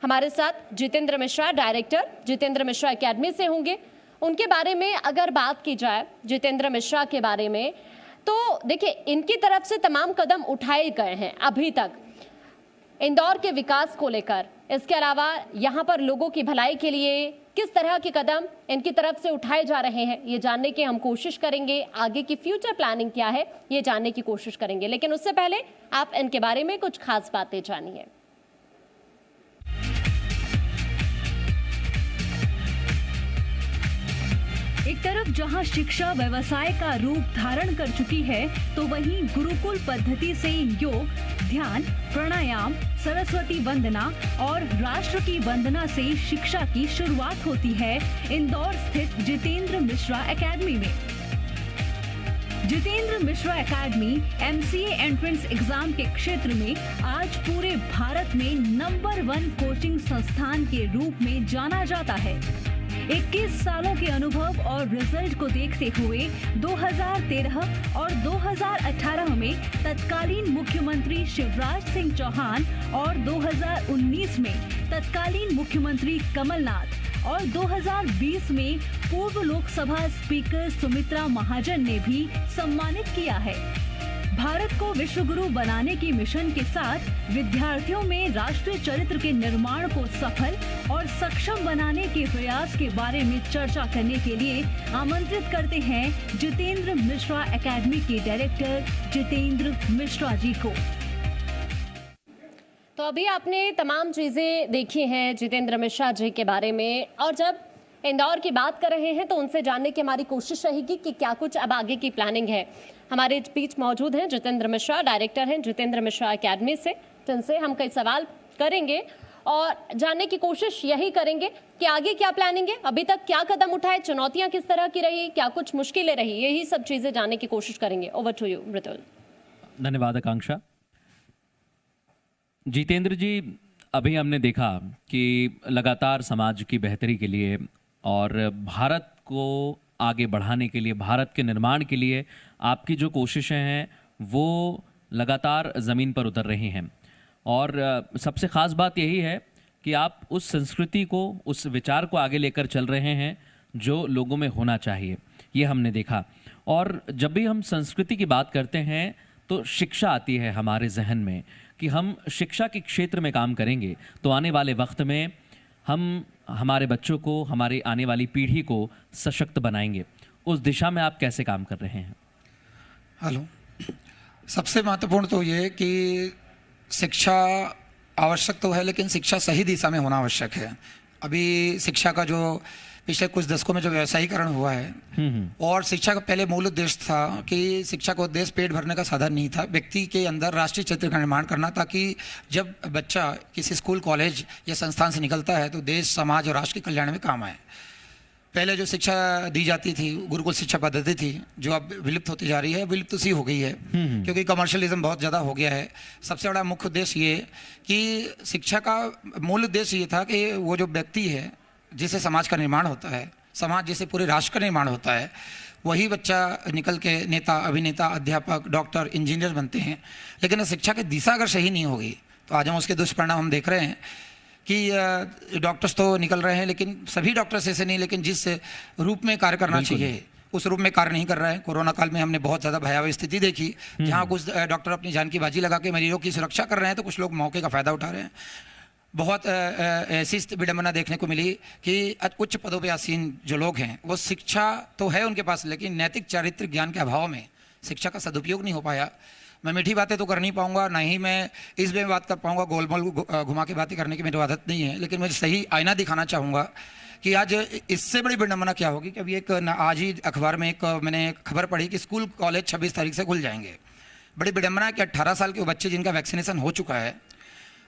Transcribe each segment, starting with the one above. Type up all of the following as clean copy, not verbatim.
हमारे साथ Jitendra Mishra, director Jitendra Mishra academy से होंगे। उनके बारे में अगर बात की जाए, जितेंद्र मिश्रा के बारे में, तो देखिए इनकी तरफ से तमाम कदम उठाए गए हैं अभी तक इंदौर के विकास को लेकर। इसके अलावा यहाँ पर लोगों की भलाई के लिए किस तरह के कदम इनकी तरफ से उठाए जा रहे हैं, ये जानने की हम कोशिश करेंगे। आगे की फ्यूचर प्लानिंग क्या है, ये जानने की कोशिश करेंगे। लेकिन उससे पहले आप इनके बारे में कुछ खास बातें जानिए। एक तरफ जहां शिक्षा व्यवसाय का रूप धारण कर चुकी है, तो वहीं गुरुकुल पद्धति से योग, ध्यान, प्राणायाम, सरस्वती वंदना और राष्ट्र की वंदना से शिक्षा की शुरुआत होती है इंदौर स्थित जितेंद्र मिश्रा एकेडमी में। Jitendra Mishra academy MCA entrance exam के क्षेत्र में आज पूरे भारत में नंबर 1 कोचिंग संस्थान के रूप में जाना जाता है। 21 सालों के अनुभव और रिजल्ट को देखते हुए 2013 और 2018 में तत्कालीन मुख्यमंत्री शिवराज सिंह चौहान और 2019 में तत्कालीन मुख्यमंत्री कमलनाथ और 2020 में पूर्व लोकसभा स्पीकर सुमित्रा महाजन ने भी सम्मानित किया है। भारत को विश्वगुरु बनाने की मिशन के साथ विद्यार्थियों में राष्ट्रीय चरित्र के निर्माण को सफल और सक्षम बनाने के प्रयास के बारे में चर्चा करने के लिए आमंत्रित करते हैं जितेंद्र मिश्रा एकेडमी के डायरेक्टर जितेंद्र मिश्रा जी को। तो अभी आपने तमाम चीजें देखी हैं जितेंद्र मिश्रा जी के बारे में, और जब इंदौर की बात कर रहे हैं तो उनसे जानने की हमारी कोशिश रहेगी कि क्या कुछ अब आगे की प्लानिंग है। हमारे बीच मौजूद हैं जितेंद्र मिश्रा, डायरेक्टर हैं जितेंद्र मिश्रा एकेडमी से, जिनसे हम कई सवाल करेंगे और जानने की कोशिश यही करेंगे कि आगे क्या प्लानिंग है, अभी तक क्या कदम उठाए, चुनौतियां किस तरह की रही, क्या कुछ मुश्किलें रही, यही सब चीजें जानने की कोशिश करेंगे। ओवर टू यू मृदुल। धन्यवाद आकांक्षा। जितेंद्र जी, अभी हमने देखा कि लगातार समाज की बेहतरी के लिए और भारत को आगे बढ़ाने के लिए, भारत के निर्माण के लिए आपकी जो कोशिशें हैं वो लगातार ज़मीन पर उतर रही हैं। और सबसे ख़ास बात यही है कि आप उस संस्कृति को, उस विचार को आगे लेकर चल रहे हैं जो लोगों में होना चाहिए, ये हमने देखा। और जब भी हम संस्कृति की बात करते हैं तो शिक्षा आती है हमारे जहन में कि हम शिक्षा के क्षेत्र में काम करेंगे तो आने वाले वक्त में हम हमारे बच्चों को, हमारी आने वाली पीढ़ी को सशक्त बनाएंगे। उस दिशा में आप कैसे काम कर रहे हैं? हेलो, सबसे महत्वपूर्ण तो ये कि शिक्षा आवश्यक तो है, लेकिन शिक्षा सही दिशा में होना आवश्यक है। अभी शिक्षा का जो पिछले कुछ दशकों में जो व्यवसायीकरण हुआ है, और शिक्षा का पहले मूल उद्देश्य था कि शिक्षा का उद्देश्य पेट भरने का साधन नहीं था, व्यक्ति के अंदर राष्ट्रीय चरित्र का निर्माण करना, ताकि जब बच्चा किसी स्कूल, कॉलेज या संस्थान से निकलता है तो देश, समाज और राष्ट्र के कल्याण में काम आए। पहले जो शिक्षा दी जाती थी, गुरुकुल शिक्षा पद्धति थी, जो अब विलुप्त होती जा रही है, विलुप्त सी हो गई है क्योंकि कमर्शियलिज्म बहुत ज़्यादा हो गया है। सबसे बड़ा मुख्य उद्देश्य ये कि शिक्षा का मूल उद्देश्य ये था कि वो जो व्यक्ति है जिससे समाज का निर्माण होता है, समाज जिससे पूरे राष्ट्र का निर्माण होता है, वही बच्चा निकल के नेता, अभिनेता, अध्यापक, डॉक्टर, इंजीनियर बनते हैं। लेकिन शिक्षा की दिशा अगर सही नहीं होगी तो आज हम उसके दुष्परिणाम हम देख रहे हैं कि डॉक्टर्स तो निकल रहे हैं, लेकिन सभी डॉक्टर्स ऐसे नहीं, लेकिन जिस रूप में कार्य करना चाहिए उस रूप में कार्य नहीं कर रहे हैं। कोरोना काल में हमने बहुत ज़्यादा भयावह स्थिति देखी, जहाँ कुछ डॉक्टर अपनी जान की बाजी लगा के मरीजों की सुरक्षा कर रहे हैं तो कुछ लोग मौके का फ़ायदा उठा रहे हैं। बहुत ऐसी विडंबना देखने को मिली कि उच्च पदों पर आसीन जो लोग हैं वो शिक्षा तो है उनके पास, लेकिन नैतिक चारित्रिक ज्ञान के अभाव में शिक्षा का सदुपयोग नहीं हो पाया। मैं मीठी बातें तो कर नहीं पाऊंगा, ना ही मैं इस में बात कर पाऊंगा, गोलमोल घुमा के बातें करने की मेरी आदत नहीं है, लेकिन मैं सही आईना दिखाना चाहूँगा कि आज इससे बड़ी विडंबना क्या होगी कि अभी आज ही अखबार में मैंने खबर पढ़ी कि स्कूल, कॉलेज 26 तारीख से खुल जाएंगे। बड़ी विडंबना कि 18 साल के बच्चे जिनका वैक्सीनेशन हो चुका है,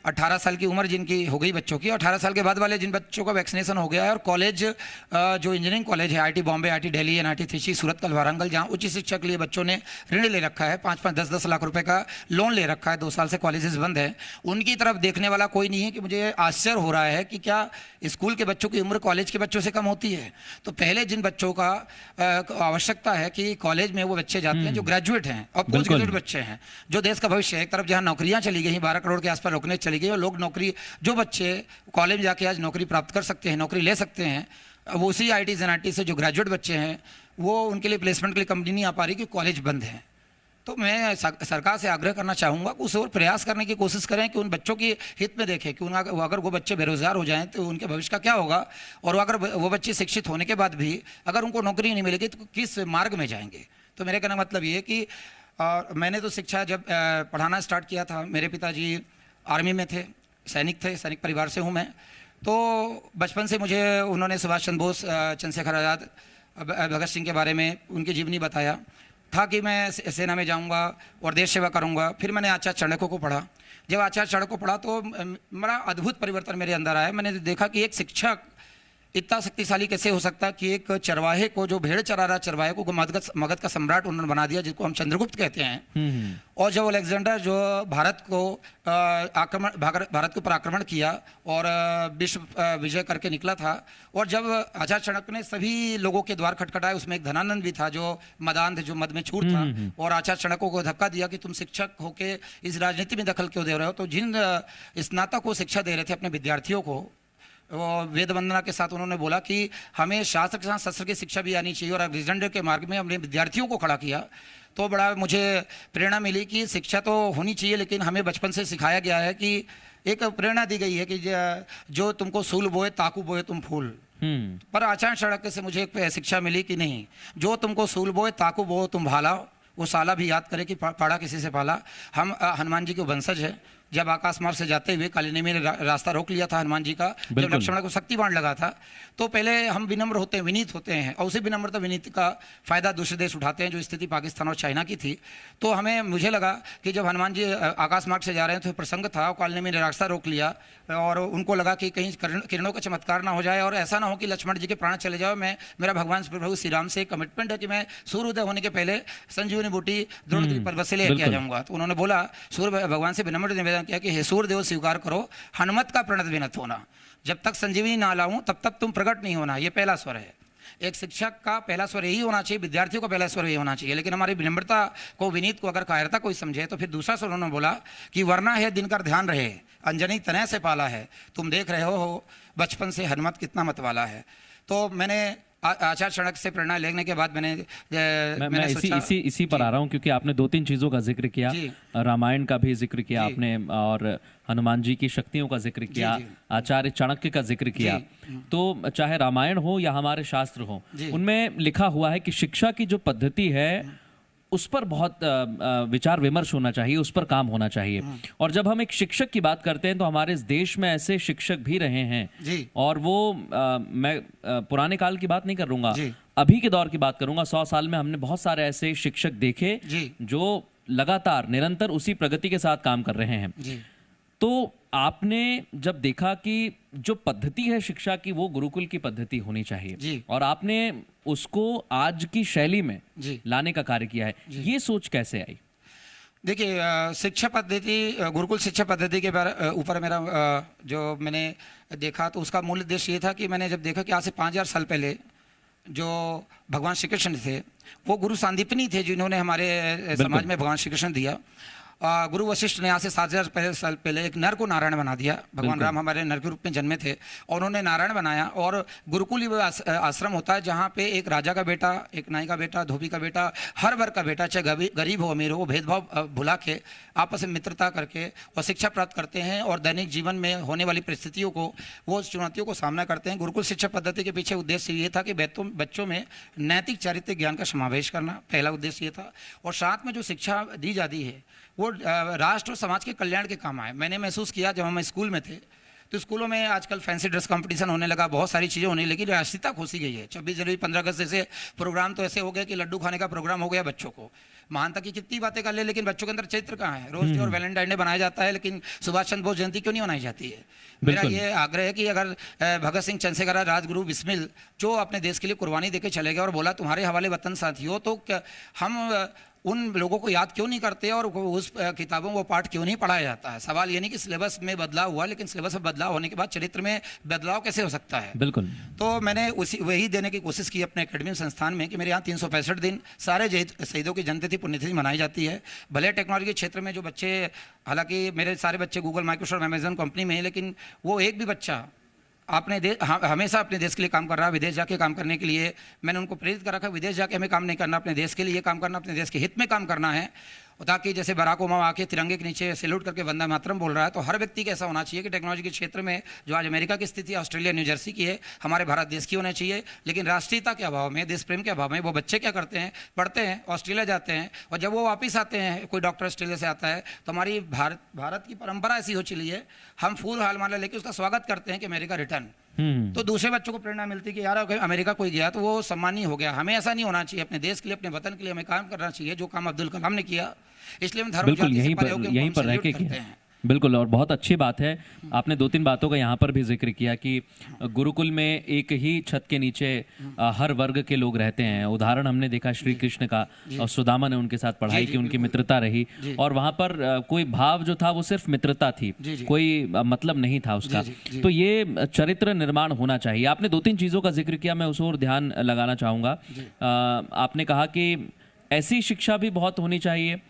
18 साल की उम्र जिनकी हो गई बच्चों की, 18 साल के बाद वाले जिन बच्चों का वैक्सीनेशन हो गया है, और कॉलेज जो इंजीनियरिंग कॉलेज है, IIT Bombay, IIT Delhi, NIT Trichy, Surat, कल वारंगल, जहाँ उच्च शिक्षा के लिए बच्चों ने ऋण ले रखा है, 5-5, 10-10 लाख रुपए का लोन ले रखा है, 2 साल से कॉलेजेस बंद है, उनकी तरफ देखने वाला कोई नहीं है। कि मुझे आश्चर्य हो रहा है कि क्या स्कूल के बच्चों की उम्र कॉलेज के बच्चों से कम होती है? तो पहले जिन बच्चों का आवश्यकता है कि कॉलेज में वो बच्चे जाते हैं जो ग्रेजुएट हैं और पोस्ट ग्रेजुएट बच्चे हैं, जो देश का भविष्य है। एक तरफ जहाँ नौकरियाँ चली गई, 12 करोड़ के आसपास चली गई और लोग नौकरी, जो बच्चे कॉलेज जाके आज नौकरी प्राप्त कर सकते हैं, नौकरी ले सकते हैं, वो उसी IITs NITs से जो ग्रेजुएट बच्चे हैं वो उनके लिए प्लेसमेंट के लिए कंपनी नहीं आ पा रही क्योंकि कॉलेज बंद हैं। तो मैं सरकार से आग्रह करना चाहूँगा कि उस और प्रयास करने की कोशिश करें कि उन बच्चों की हित में देखें कि अगर वो बच्चे बेरोजगार हो जाएं तो उनके भविष्य का क्या होगा, और अगर वो बच्चे शिक्षित होने के बाद भी अगर उनको नौकरी नहीं मिलेगी तो किस मार्ग में जाएंगे। तो मेरे कहने का मतलब ये कि मैंने तो शिक्षा जब पढ़ाना स्टार्ट किया था, मेरे पिताजी आर्मी में थे, सैनिक थे, सैनिक परिवार से हूँ मैं, तो बचपन से मुझे उन्होंने सुभाष चंद्र बोस, चंद्रशेखर आज़ाद, भगत सिंह के बारे में उनकी जीवनी बताया था कि मैं सेना में जाऊंगा और देश सेवा करूंगा। फिर मैंने आचार्य चाणक्य को पढ़ा। जब आचार्य चाणक्य को पढ़ा तो बड़ा अद्भुत परिवर्तन मेरे अंदर आया। मैंने देखा कि एक शिक्षक इतना शक्तिशाली कैसे हो सकता कि एक चरवाहे को, जो भेड़ चरा रहा चरवाहे को मगध का सम्राट उन्होंने बना दिया, जिसको हम चंद्रगुप्त कहते हैं। और जब अलेक्जेंडर जो भारत के ऊपर आक्रमण किया और विश्व विजय करके निकला था, और जब आचार्य चाणक्य ने सभी लोगों के द्वार खटखटाए, उसमें एक धनानंद भी था जो मदान थे, जो मद में चूर था, और आचार्य चाणक्य को धक्का दिया कि तुम शिक्षक होके इस राजनीति में दखल क्यों दे रहे हो। तो जिन स्नातक को शिक्षा दे रहे थे अपने विद्यार्थियों को, वो वेद वंदना के साथ उन्होंने बोला कि हमें शास्त्र के साथ शस्त्र की शिक्षा भी आनी चाहिए, और अलेक्जेंडर के मार्ग में अपने विद्यार्थियों को खड़ा किया। तो बड़ा मुझे प्रेरणा मिली कि शिक्षा तो होनी चाहिए, लेकिन हमें बचपन से सिखाया गया है कि एक प्रेरणा दी गई है कि जो तुमको सूल बोए ताकू बोए तुम फूल। पर आचार्य चाणक्य से मुझे एक शिक्षा मिली कि नहीं, जो तुमको सूल बोए ताकू बोए तुम भाला, वो साला भी याद करे कि पाड़ा किसी से पाला। हम हनुमान जी के वंशज है। जब आकाश मार्ग से जाते हुए कालिनेमी ने रास्ता रोक लिया था हनुमान जी का, जब लक्ष्मण को शक्ति बाण लगा था, तो पहले हम विनम्र होते हैं, विनीत होते हैं, और उसी विनम्रता विनीत का फायदा दूसरे देश उठाते हैं, जो स्थिति पाकिस्तान और चाइना की थी। तो मुझे लगा कि जब हनुमान जी आकाश मार्ग से जा रहे हैं तो प्रसंग था, कालिनेमी ने रास्ता रोक लिया, और उनको लगा कि कहीं किरणों का चमत्कार ना हो जाए और ऐसा ना हो कि लक्ष्मण जी के प्राण चले जाओ। मेरा भगवान प्रभु श्री राम से कमिटमेंट है कि मैं सूर्योदय होने के पहले संजीवनी बूटी द्रोणगिरी पर्वत से लेके आ जाऊंगा। तो उन्होंने बोला, सूर्य भगवान से विनम्र निवेदन किया कि हे सूर्य देव स्वीकार करो, हनुमत का प्रणत विनत होना, जब तक संजीवनी ना लाऊं तब तक तुम प्रकट नहीं होना। ये पहला स्वर है। एक शिक्षक का पहला स्वर यही होना चाहिए, विद्यार्थियों का पहला स्वर यही होना चाहिए। लेकिन हमारी विनम्रता को, विनीत को अगर कायरता कोई समझे, तो फिर दूसरा स्वर उन्होंने बोला कि वरना है दिनकर ध्यान रहे, अंजनी तनय से पाला है, तुम देख रहे हो बचपन से हनुमत कितना मतवाला है। तो मैंने आचार्य चाणक्य से प्रेरणा लेने के बाद मैं इसी पर आ रहा हूँ, क्योंकि आपने 2-3 चीजों का जिक्र किया, रामायण का भी जिक्र किया आपने, और हनुमान जी की शक्तियों का जिक्र किया, आचार्य चाणक्य का जिक्र किया। तो चाहे रामायण हो या हमारे शास्त्र हो, उनमें लिखा हुआ है कि शिक्षा की जो पद्धति है उस पर बहुत विचार विमर्श होना चाहिए, उस पर काम होना चाहिए। और जब हम एक शिक्षक की बात करते हैं तो हमारे इस देश में ऐसे शिक्षक भी रहे हैं, और वो मैं पुराने काल की बात नहीं करूंगा, अभी के दौर की बात करूंगा। 100 साल में हमने बहुत सारे ऐसे शिक्षक देखे जो लगातार निरंतर उसी प्रगति के साथ काम कर रहे हैं। तो आपने जब देखा कि जो पद्धति है शिक्षा की वो गुरुकुल की पद्धति होनी चाहिए, और आपने उसको आज की शैली में लाने का कार्य किया है, ये सोच कैसे आई? देखिए, शिक्षा पद्धति, गुरुकुल शिक्षा पद्धति के ऊपर मेरा जो मैंने देखा, तो उसका मूल उद्देश्य ये था कि मैंने जब देखा कि आज से 5000 साल पहले जो भगवान श्री कृष्ण थे, वो गुरु सांदीपनी थे, जिन्होंने हमारे समाज में भगवान श्री कृष्ण दिया। गुरु वशिष्ठ ने आज से 7000 साल पहले एक नर को नारायण बना दिया। भगवान राम हमारे नर के रूप में जन्मे थे, और उन्होंने नारायण बनाया। और गुरुकुल ही आश्रम होता है जहाँ पे एक राजा का बेटा, एक नाई का बेटा, धोबी का बेटा, हर वर्ग का बेटा, चाहे गरीब हो अमीर हो, भेदभाव भुला के आपस में मित्रता करके और शिक्षा प्राप्त करते हैं, और दैनिक जीवन में होने वाली परिस्थितियों को, वो चुनौतियों को सामना करते हैं। गुरुकुल शिक्षा पद्धति के पीछे उद्देश्य ये था कि बच्चों में नैतिक चारित्रिक ज्ञान का समावेश करना, पहला उद्देश्य ये था। और साथ में जो शिक्षा दी जाती है वो राष्ट्र और समाज के कल्याण के काम आए। मैंने महसूस किया जब हम स्कूल में थे, तो स्कूलों में आजकल फैंसी ड्रेस कंपटीशन होने लगा, बहुत सारी चीज़ें होने लगी, राष्ट्रीयता खोसी गई है। 26 जनवरी 15 अगस्त जैसे प्रोग्राम तो ऐसे हो गए कि लड्डू खाने का प्रोग्राम हो गया बच्चों को। महानता की कितनी बातें कर ले, लेकिन बच्चों के अंदर चरित्र कहाँ है? रोज डे और वैलेंटाइन डे बनाया जाता है, लेकिन सुभाष चंद्र बोस जयंती क्यों नहीं मनाई जाती है? मेरा ये आग्रह है कि अगर भगत सिंह, चंद्रशेखर, राजगुरु बिस्मिल जो अपने देश के लिए कुर्बानी देके चले गए और बोला तुम्हारे हवाले वतन साथियों, तो हम उन लोगों को याद क्यों नहीं करते और उस किताबों वो पाठ क्यों नहीं पढ़ाया जाता है। सवाल ये नहीं कि सिलेबस में बदलाव हुआ, लेकिन सिलेबस में बदलाव होने के बाद चरित्र में बदलाव कैसे हो सकता है। बिल्कुल। तो मैंने वही देने की कोशिश की अपने एकेडमी संस्थान में कि मेरे यहाँ 365 दिन सारे शहीदों की जयंती पुण्यतिथि मनाई जाती है। भले टेक्नोलॉजी के क्षेत्र में जो बच्चे, हालांकि मेरे सारे बच्चे गूगल, माइक्रोसॉफ्ट, अमेजन कंपनी में हैं, लेकिन वो एक भी बच्चा हमेशा अपने देश के लिए काम कर रहा है। विदेश जाके काम करने के लिए मैंने उनको प्रेरित कर रखा, विदेश जाके हमें काम नहीं करना, अपने देश के लिए काम करना, अपने देश के हित में काम करना है। ताकि जैसे बराक ओबामा आके तिरंगे के नीचे सैल्यूट करके वंदे मातरम बोल रहा है, तो हर व्यक्ति का ऐसा होना चाहिए कि टेक्नोलॉजी के क्षेत्र में जो आज अमेरिका की स्थिति है, ऑस्ट्रेलिया, न्यू जर्सी की है, हमारे भारत देश की होना चाहिए। लेकिन राष्ट्रीयता के अभाव में, देश प्रेम के अभाव में वो बच्चे क्या करते हैं, पढ़ते हैं, ऑस्ट्रेलिया जाते हैं, और जब वो वापस आते हैं, कोई डॉक्टर ऑस्ट्रेलिया से आता है, तो हमारी भारत की परंपरा ऐसी हो चली है, हम फूल हाल माला लेके उसका स्वागत करते हैं कि अमेरिका रिटर्न। तो दूसरे बच्चों को प्रेरणा मिलती है कि यार अमेरिका कोई गया तो वो सम्मानीय हो गया। हमें ऐसा नहीं होना चाहिए, अपने देश के लिए, अपने वतन के लिए हमें काम करना चाहिए, जो काम अब्दुल कलाम ने किया। इसलिए हम धर्म बिल्कुल यहीं पर रह के किया। बिल्कुल, और बहुत अच्छी बात है। आपने 2-3 बातों का यहाँ पर भी जिक्र किया कि गुरुकुल में एक ही छत के नीचे हर वर्ग के लोग रहते हैं। उदाहरण हमने देखा श्री कृष्ण का, और सुदामा ने उनके साथ पढ़ाई की, उनकी मित्रता रही, और वहाँ पर कोई भाव जो था वो सिर्फ मित्रता थी, कोई मतलब नहीं था उसका। तो ये चरित्र निर्माण होना चाहिए। आपने 2-3 चीज़ों का जिक्र किया, मैं उस ओर ध्यान लगाना चाहूँगा। आपने कहा कि ऐसी शिक्षा भी बहुत होनी चाहिए,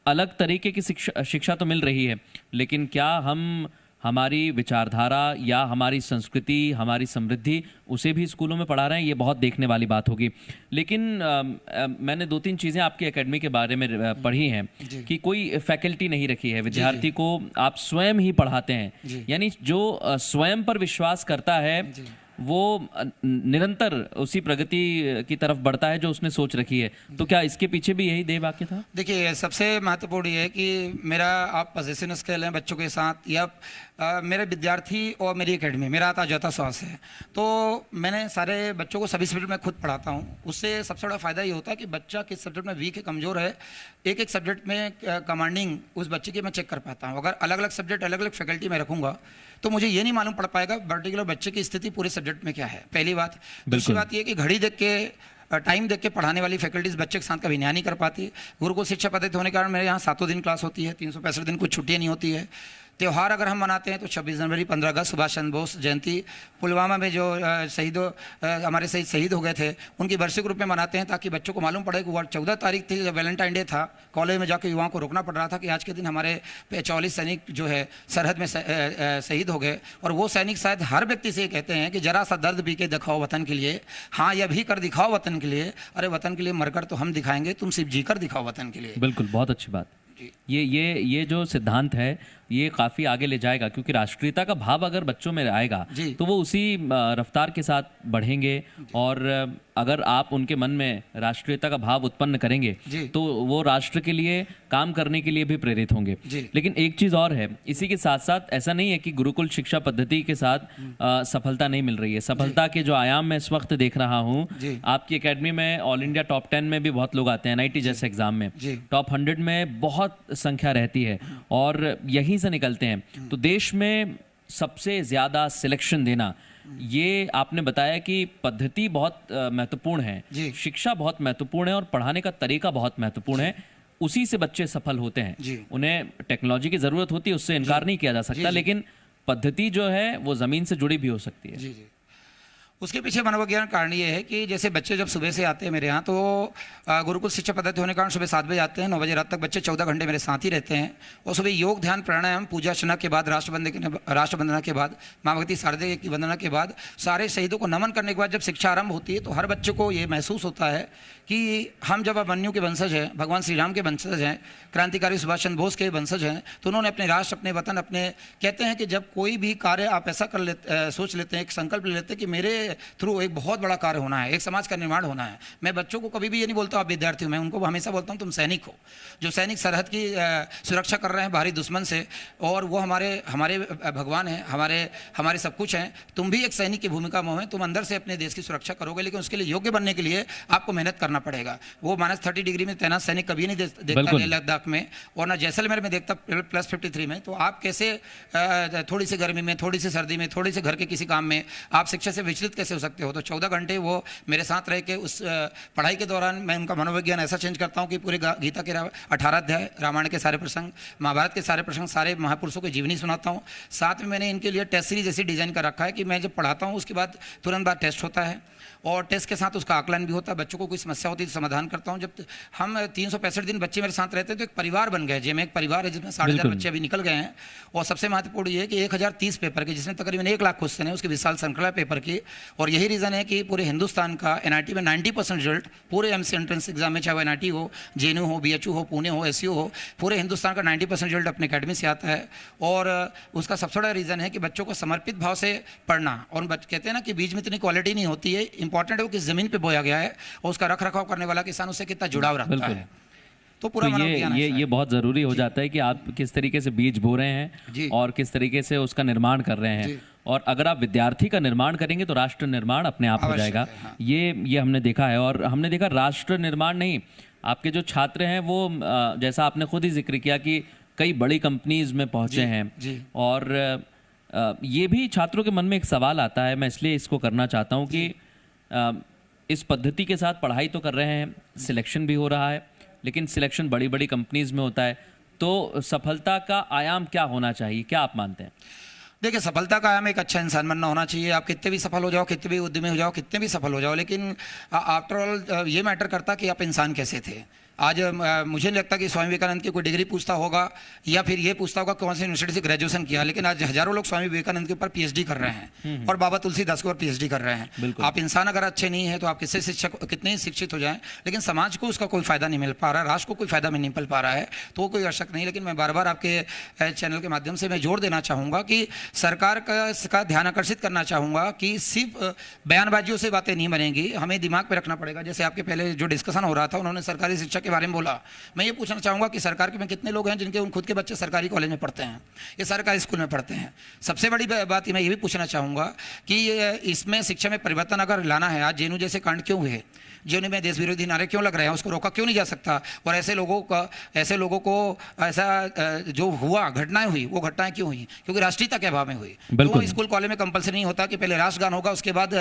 अलग तरीके की शिक्षा तो मिल रही है, लेकिन क्या हम हमारी विचारधारा या हमारी संस्कृति, हमारी समृद्धि, उसे भी स्कूलों में पढ़ा रहे हैं? ये बहुत देखने वाली बात होगी। लेकिन मैंने 2-3 चीज़ें आपकी एकेडमी के बारे में पढ़ी हैं कि कोई फैकल्टी नहीं रखी है, विद्यार्थी को आप स्वयं ही पढ़ाते हैं। यानी जो स्वयं पर विश्वास करता है वो निरंतर उसी प्रगति की तरफ बढ़ता है जो उसने सोच रखी है। तो क्या इसके पीछे भी यही ध्येय वाक्य था? देखिए, सबसे महत्वपूर्ण ये है कि मेरा आप पोजेशन स्केल है बच्चों के साथ, या मेरे विद्यार्थी और मेरी एकेडमी, मेरा आता जाता श्वास है। तो मैंने सारे बच्चों को सभी सब्जेक्ट में खुद पढ़ाता हूँ। उससे सबसे बड़ा फ़ायदा ये होता है कि बच्चा किस सब्जेक्ट में वीक है, कमज़ोर है, एक एक सब्जेक्ट में कमांडिंग उस बच्चे की मैं चेक कर पाता हूँ। अगर अलग अलग सब्जेक्ट, अलग अलग फैकल्टी में रखूँगा तो मुझे ये नहीं मालूम पड़ पाएगा पर्टिकुलर बच्चे की स्थिति पूरे सब्जेक्ट में क्या है, पहली बात। दूसरी बात ये कि घड़ी देख के, टाइम देख के पढ़ाने वाली फैकल्टीज बच्चे के साथ कभी न्याय नहीं कर पाती। गुरुकुल शिक्षा पद्धति होने के कारण मेरे यहाँ 7 दिन क्लास होती है, 365 दिन कुछ छुट्टियाँ नहीं होती है। त्यौहार अगर हम मनाते हैं तो 26 जनवरी, 15 अगस्त, सुभाष चंद्र बोस जयंती, पुलवामा में जो हमारे शहीद हो गए थे, उनकी वार्षिक रूप में मनाते हैं, ताकि बच्चों को मालूम पड़े कि वो 14 तारीख थी जब वैलेंटाइन डे था, कॉलेज में जाकर युवाओं को रोकना पड़ रहा था कि आज के दिन हमारे 44 सैनिक जो है सरहद में शहीद हो गए। और वो सैनिक शायद हर व्यक्ति से ये कहते हैं कि जरा सा दर्द पी के दिखाओ वतन के लिए, हाँ यह भी कर दिखाओ वतन के लिए। अरे वतन के लिए मरकर तो हम दिखाएंगे, तुम सिर्फ जीकर दिखाओ वतन के लिए। बिल्कुल, बहुत अच्छी बात। ये जो सिद्धांत है ये काफ़ी आगे ले जाएगा, क्योंकि राष्ट्रीयता का भाव अगर बच्चों में आएगा तो वो उसी रफ्तार के साथ बढ़ेंगे, और अगर आप उनके मन में राष्ट्रीयता का भाव उत्पन्न करेंगे तो वो राष्ट्र के लिए काम करने के लिए भी प्रेरित होंगे। लेकिन एक चीज़ और है, इसी के साथ साथ ऐसा नहीं है कि गुरुकुल शिक्षा पद्धति के साथ सफलता नहीं मिल रही है। सफलता के जो आयाम मैं इस वक्त देख रहा हूँ, आपकी एकेडमी में ऑल इंडिया टॉप 10 में भी बहुत लोग आते हैं, NIT जैसे एग्जाम में, टॉप 100 में बहुत संख्या रहती है, और यहीं से निकलते हैं। तो देश में सबसे ज़्यादा सिलेक्शन देना, ये आपने बताया कि पद्धति बहुत महत्वपूर्ण है, शिक्षा बहुत महत्वपूर्ण है, और पढ़ाने का तरीका बहुत महत्वपूर्ण है। उसी से बच्चे सफल होते हैं। उन्हें टेक्नोलॉजी की ज़रूरत होती है, उससे इनकार नहीं किया जा सकता, लेकिन पद्धति जो है वो ज़मीन से जुड़ी भी हो सकती है। उसके पीछे मनोविज्ञान कारण ये है कि जैसे बच्चे जब सुबह से आते हैं मेरे यहाँ, तो गुरुकुल शिक्षा पद्धति होने के कारण सुबह 7 बजे आते हैं, 9 बजे रात तक बच्चे 14 घंटे मेरे साथ ही रहते हैं। और सुबह योग, ध्यान, प्राणायाम, पूजा अर्चना के बाद, राष्ट्रवंदना के बाद, माँ भगवती शारदे की वंदना के बाद, सारे शहीदों को नमन करने के बाद जब शिक्षा आरंभ होती है, तो हर बच्चे को ये महसूस होता है कि हम जब अभिमन्यु के वंशज हैं, भगवान श्री राम के वंशज हैं, क्रांतिकारी सुभाष चंद्र बोस के वंशज हैं, तो उन्होंने अपने राष्ट्र, अपने वतन, अपने, कहते हैं कि जब कोई भी कार्य आप ऐसा कर लेते, सोच लेते हैं, एक संकल्प ले लेते हैं कि मेरे थ्रू एक बहुत बड़ा कार्य होना है, एक समाज का निर्माण होना है। मैं बच्चों को कभी भी ये नहीं बोलता आप विद्यार्थी हो, मैं उनको हमेशा बोलता हूँ तुम सैनिक हो, जो सैनिक सरहद की सुरक्षा कर रहे हैं बाहरी दुश्मन से, और वो हमारे भगवान हैं, हमारे सब कुछ हैं। तुम भी एक सैनिक की भूमिका में हो, तुम अंदर से अपने देश की सुरक्षा करोगे, लेकिन उसके लिए योग्य बनने के लिए आपको मेहनत करना पड़ेगा। वो -30 डिग्री में तैनात सैनिक कभी नहीं देखता लद्दाख में, और ना जैसलमेर में देखता +53 में। तो आप कैसे थोड़ी सी गर्मी में, थोड़ी सी सर्दी में, थोड़ी सी घर के किसी काम में आप शिक्षा से विचलित कैसे हो सकते हो? तो 14 घंटे वो मेरे साथ रह के उस पढ़ाई के दौरान मैं उनका मनोविज्ञान ऐसा चेंज करता हूँ कि पूरे गीता के 18 अध्याय, रामायण के सारे प्रसंग, महाभारत के सारे प्रसंग, सारे महापुरुषों की जीवनी सुनाता हूँ। साथ में मैंने इनके लिए टेस्ट सीरीज ऐसी डिज़ाइन कर रखा है कि मैं जब पढ़ाता हूँ उसके बाद तुरंत बाद टेस्ट होता है और टेस्ट के साथ उसका आकलन भी होता है। बच्चों को कोई समस्या होती है तो समाधान करता हूँ। जब हम 365 दिन बच्चे मेरे साथ रहते हैं तो एक परिवार बन गए। में एक परिवार है जिसमें 60,000 बच्चे अभी निकल गए हैं। और सबसे महत्वपूर्ण ये है कि 1030 पेपर के, जिसमें तकरीबन 1 लाख क्वेश्चन है, उसकी विशाल श्रृंखला पेपर की। और यही रीज़न है कि पूरे हिंदुस्तान का एनआईटी में 90% रिजल्ट पूरे एमसी एंट्रेंस एग्जाम में, चाहे वो एनआईटी हो, जेएनयू हो, बीएचयू हो, पुणे हो, एसयू हो, पूरे हिंदुस्तान का 90% रिजल्ट अपने अकेडमी से आता है। और उसका सबसे बड़ा रीज़न है कि बच्चों को समर्पित भाव से पढ़ना। और कहते हैं ना कि बीज में इतनी क्वालिटी नहीं होती है, इंपॉर्टेंट है वो किस ज़मीन पे बोया गया है और उसका रख रखाव करने वाला किसान उससे कितना जुड़ाव रखता है। तो पूरा तो ये बहुत ज़रूरी हो जाता है कि आप किस तरीके से बीज बो रहे हैं और किस तरीके से उसका निर्माण कर रहे हैं। और अगर आप विद्यार्थी का निर्माण करेंगे तो राष्ट्र निर्माण अपने आप हो जाएगा। हाँ। ये हमने देखा है। और हमने देखा राष्ट्र निर्माण नहीं, आपके जो छात्र हैं वो जैसा आपने खुद ही जिक्र किया कि कई बड़ी कंपनीज में पहुंचे हैं। और ये भी छात्रों के मन में एक सवाल आता है, मैं इसलिए इसको करना चाहता हूँ कि इस पद्धति के साथ पढ़ाई तो कर रहे हैं, सिलेक्शन भी हो रहा है, लेकिन सिलेक्शन बड़ी बड़ी कंपनीज में होता है, तो सफलता का आयाम क्या होना चाहिए, क्या आप मानते हैं? देखिए, सफलता का आयाम एक अच्छा इंसान बनना होना चाहिए। आप कितने भी सफल हो जाओ, कितने भी उद्यमी हो जाओ, कितने भी सफल हो जाओ, लेकिन आफ्टर ऑल ये मैटर करता कि आप इंसान कैसे थे। आज मुझे नहीं लगता कि स्वामी विवेकानंद की कोई डिग्री पूछता होगा या फिर ये पूछता होगा कौन सी यूनिवर्सिटी से ग्रेजुएशन किया, लेकिन आज हजारों लोग स्वामी विवेकानंद के ऊपर पीएचडी कर रहे हैं और बाबा तुलसीदास के ऊपर पीएचडी कर रहे हैं। आप इंसान अगर अच्छे नहीं है तो आप किससे शिक्षक कितने ही शिक्षित हो जाएं, लेकिन समाज को उसका कोई फायदा नहीं मिल पा रहा, राष्ट्र को कोई फायदा नहीं मिल पा रहा है, तो कोई आवश्यक नहीं। लेकिन मैं बार बार आपके चैनल के माध्यम से मैं जोर देना चाहूँगा कि सरकार का ध्यान आकर्षित करना चाहूँगा कि सिर्फ बयानबाजियों से बातें नहीं बनेंगी, हमें दिमाग में रखना पड़ेगा। जैसे आपके पहले जो डिस्कशन हो रहा था, उन्होंने सरकारी शिक्षा के बारे में बोला। मैं ये पूछना चाहूँगा कि सरकार के में कितने लोग हैं जिनके खुद के बच्चे सरकारी कॉलेज में पढ़ते हैं, ये सरकारी स्कूल में पढ़ते हैं। सबसे बड़ी बात मैं ये भी पूछना चाहूँगा कि इसमें शिक्षा में परिवर्तन अगर लाना है, आज जेएनयू जैसे कांड क्यों हुए, जेएनयू में देश विरोधी नारे क्यों लग रहे हैं, उसको रोका क्यों नहीं जा सकता? और ऐसे लोगों को ऐसा जो हुआ, घटनाएं हुई, वो घटनाएं क्यों हुई? क्योंकि राष्ट्रीयता के अभाव में हुई। तो स्कूल कॉलेज में कंपलसरी नहीं होता कि पहले राष्ट्रगान होगा उसके बाद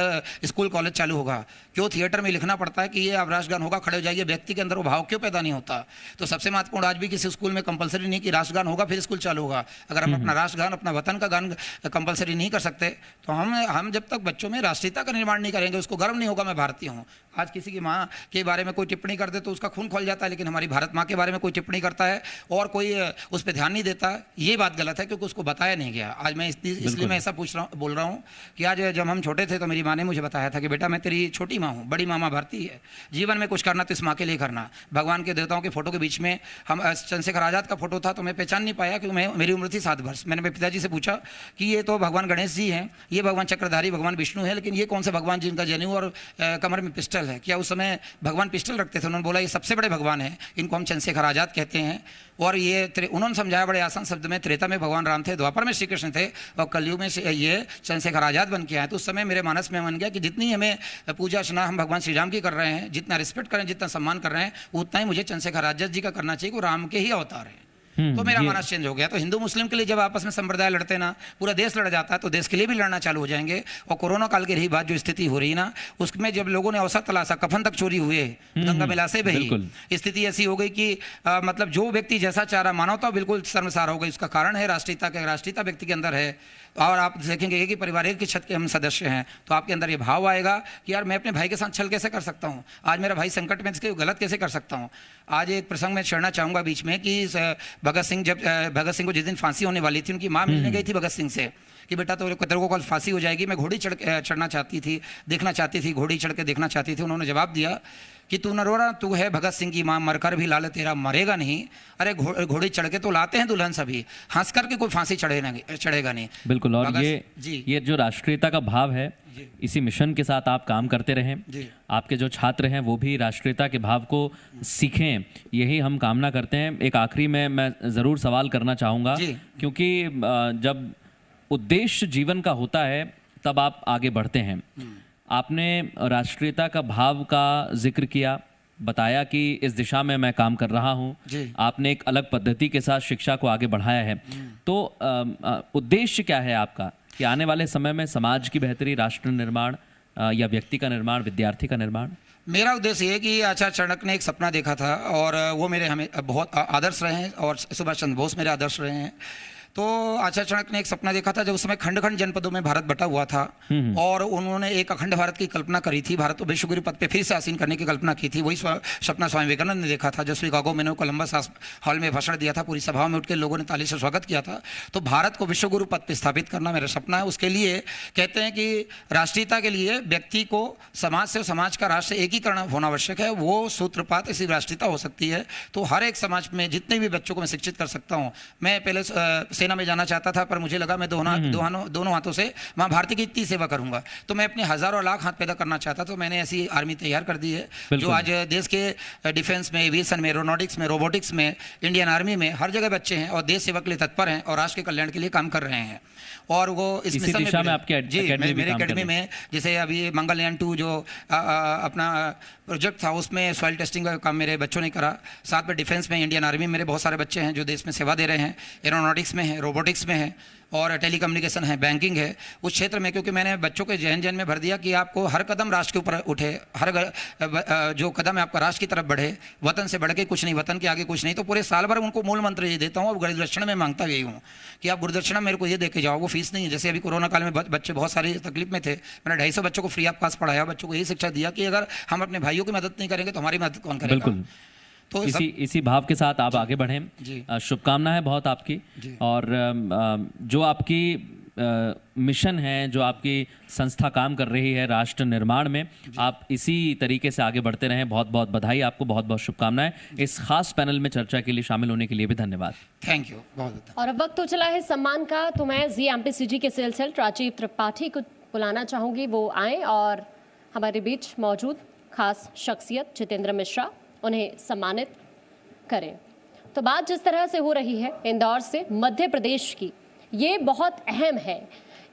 स्कूल कॉलेज चालू होगा। क्यों थिएटर में लिखना पड़ता है कि ये अब राष्ट्रगान होगा, खड़े हो जाइए? व्यक्ति के अंदर वो भाव क्यों पैदा नहीं होता? तो सबसे महत्वपूर्ण, आज भी किसी स्कूल में कंपलसरी नहीं कि राष्ट्रगान होगा फिर स्कूल चालू होगा। अगर हम अपना राष्ट्रगान, अपना वतन का गान कंपलसरी नहीं कर सकते तो हम जब तक बच्चों में राष्ट्रीयता का निर्माण नहीं करेंगे, उसको गर्व नहीं होगा मैं भारतीय हूँ। आज किसी की माँ के बारे में कोई टिप्पणी कर दे तो उसका खून खोल जाता है, लेकिन हमारी भारत माँ के बारे में कोई टिप्पणी करता है और कोई उस पर ध्यान नहीं देता, ये बात गलत है क्योंकि उसको बताया नहीं गया। आज मैं इसलिए मैं ऐसा बोल रहा हूँ कि आज जब हम छोटे थे तो मेरी माँ ने मुझे बताया था कि बेटा मैं तेरी छोटी माँ हूँ, बड़ी माँ भारती है, जीवन में कुछ करना तो इस माँ के लिए करना। भगवान के देवताओं के फोटो के बीच में हम चंद्रशेखर आजाद का फोटो था तो मैं पहचान नहीं पाया क्योंकि मेरी उम्र थी 7 वर्ष। मैंने मेरे पिताजी से पूछा कि ये तो भगवान गणेश जी हैं, ये भगवान चक्रधारी भगवान विष्णु है, लेकिन ये कौन से भगवान जिनका जनेऊ और कमर में पिस्टल है? क्या उस समय भगवान पिस्टल रखते थे? उन्होंने बोला ये सबसे बड़े भगवान हैं, इनको हम चंद्रशेखर आजाद कहते हैं। और ये उन्होंने समझाया बड़े आसान शब्द में, त्रेता में भगवान राम थे, द्वापर में श्री कृष्ण थे और कलयुग में ये चंद्रशेखर आजाद बन के आए। तो उस समय मेरे मानस में बन गया कि जितनी हमें पूजा अर्चना हम भगवान श्री राम की कर रहे हैं, जितना रिस्पेक्ट करें, जितना सम्मान कर रहे हैं, उतना ही मुझे चंद्रशेखर आजाद जी का करना चाहिए, वो राम के ही अवतार है। तो मेरा मानस चेंज हो गया। तो हिंदू मुस्लिम के लिए जब आपस में संप्रदाय लड़ते ना, पूरा देश लड़ जाता है, तो देश के लिए भी लड़ना चालू हो जाएंगे। और कोरोना काल की रही बात, जो स्थिति हो रही ना, उसमें जब लोगों ने अवसर तलाशा, कफन तक चोरी हुए, गंगा मिला से बही, स्थिति ऐसी हो गई कि मतलब जो व्यक्ति जैसा चाह रहा, मानवता बिल्कुल शर्मसार हो गई। उसका कारण है राष्ट्रीयता व्यक्ति के अंदर है। और आप देखेंगे एक ही परिवार, एक ही छत के हम सदस्य हैं, तो आपके अंदर ये भाव आएगा कि यार मैं अपने भाई के साथ छल कैसे कर सकता हूँ, आज मेरा भाई संकट में, इसके गलत कैसे कर सकता हूँ। आज एक प्रसंग में छेड़ना चाहूँगा बीच में कि भगत सिंह को जिस दिन फांसी होने वाली थी, उनकी माँ मिलने गई थी भगत सिंह से कि बेटा तेरे को कल फांसी हो जाएगी, मैं घोड़ी चढ़ना चाहती थी, देखना चाहती थी, घोड़ी चढ़ के देखना चाहती थी। उन्होंने जवाब दिया कि तू न रो रहा, तू है भगत सिंह की माँ, मरकर भी लाल तेरा मरेगा नहीं। अरे घोड़ी चढ़ के तो लाते हैं दुल्हन सभी, हंस करके कोई फांसी चढ़ेगा नहीं। बिल्कुल। और ये जो राष्ट्रीयता का भाव है, इसी मिशन के साथ आप काम करते रहें, आपके जो छात्र हैं वो भी राष्ट्रीयता के भाव को सीखें, यही हम कामना करते हैं। एक आखिरी में मैं ज़रूर सवाल करना चाहूँगा, क्योंकि जब उद्देश्य जीवन का होता है तब आप आगे बढ़ते हैं। आपने राष्ट्रीयता का भाव का जिक्र किया, बताया कि इस दिशा में मैं काम कर रहा हूँ, आपने एक अलग पद्धति के साथ शिक्षा को आगे बढ़ाया है। तो उद्देश्य क्या है आपका कि आने वाले समय में समाज की बेहतरी, राष्ट्र निर्माण, या व्यक्ति का निर्माण, विद्यार्थी का निर्माण? मेरा उद्देश्य ये है कि आचार्य चाणक्य ने एक सपना देखा था और वो मेरे हमें बहुत आदर्श रहे हैं, और सुभाष चंद्र बोस मेरे आदर्श रहे हैं। तो आचार्य चाणक्य ने एक सपना देखा था जब उस समय खंड खंड जनपदों में भारत बटा हुआ था, और उन्होंने एक अखंड भारत की कल्पना करी थी, भारत को विश्वगुरु पद पे फिर से आसीन करने की कल्पना की थी। वही सपना स्वामी विवेकानंद ने देखा था, जब शिकागो में कोलंबस हॉल में भाषण दिया था, पूरी सभा में उठ के लोगों ने ताली से स्वागत किया था। तो भारत को विश्वगुरु पद पे स्थापित करना मेरा सपना है। उसके लिए कहते हैं कि राष्ट्रीयता के लिए व्यक्ति को समाज से, समाज का राष्ट्र एकीकरण होना आवश्यक है, वो सूत्रपात ऐसी राष्ट्रीयता हो सकती है। तो हर एक समाज में जितने भी बच्चों को मैं शिक्षित कर सकता हूँ। मैं पहले सेना में जाना चाहता था, पर मुझे लगा मैं दोनों हाथों से मां भारती की इतनी सेवा करूंगा। तो मैं अपने हजारों लाख हाथ पैदा करना चाहता, तो मैंने ऐसी आर्मी तैयार कर दी है जो आज देश के डिफेंस में, एविएशन में, एरोनॉटिक्स में, रोबोटिक्स में, इंडियन आर्मी में हर जगह बच्चे हैं और देश सेवा के लिए तत्पर हैं और राष्ट्र के कल्याण के लिए काम कर रहे हैं। और वो इस इसी दिशा में आपके मेरे एकेडमी में, जैसे अभी मंगलयान 2 जो अपना प्रोजेक्ट था, उसमें सॉइल टेस्टिंग का काम मेरे बच्चों ने करा। साथ में डिफेंस में, इंडियन आर्मी में मेरे बहुत सारे बच्चे हैं जो देश में सेवा दे रहे हैं। एरोनॉटिक्स में है, रोबोटिक्स में है, और टेलीकम्युनिकेशन है, बैंकिंग है, उस क्षेत्र में। क्योंकि मैंने बच्चों के जहन में भर दिया कि आपको हर कदम राष्ट्र के ऊपर उठे, हर जो कदम है आपका राष्ट्र की तरफ बढ़े, वतन से बढ़ के कुछ नहीं, वतन के आगे कुछ नहीं। तो पूरे साल भर उनको मूल मंत्र ये देता हूँ, और गुरुदक्षिणा में मांगता यही हूँ कि आप गुरुदक्षिणा मेरे को ये दे के जाओ, वो फीस नहीं है। जैसे अभी कोरोना काल में बच्चे बहुत सारी तकलीफ में थे, मैंने 250 बच्चों को फ्री ऑफ कॉस्ट पढ़ाया, बच्चों को यही शिक्षा दिया कि अगर हम अपने भाइयों की मदद नहीं करेंगे तो हमारी मदद कौन करेगा। बिल्कुल। तो इसी भाव के साथ आप आगे बढ़ें। शुभकामनाएं बहुत आपकी। और जो आपकी मिशन है, जो आपकी संस्था काम कर रही है राष्ट्र निर्माण में, आप इसी तरीके से आगे बढ़ते रहें। बहुत बहुत बधाई आपको, बहुत बहुत शुभकामनाएं। इस खास पैनल में चर्चा के लिए शामिल होने के लिए भी धन्यवाद। थैंक यू बहुत। और अब वक्त हो चला है सम्मान का, तो मैं GMPCG के सेल्स हेड राजीव त्रिपाठी को बुलाना चाहूंगी, वो आए और हमारे बीच मौजूद खास शख्सियत जितेंद्र मिश्रा, उन्हें सम्मानित करें। तो बात जिस तरह से हो रही है इंदौर से मध्य प्रदेश की, ये बहुत अहम है,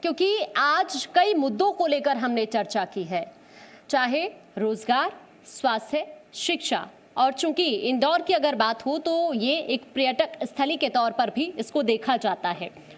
क्योंकि आज कई मुद्दों को लेकर हमने चर्चा की है, चाहे रोजगार, स्वास्थ्य, शिक्षा, और चूंकि इंदौर की अगर बात हो तो ये एक पर्यटक स्थली के तौर पर भी इसको देखा जाता है।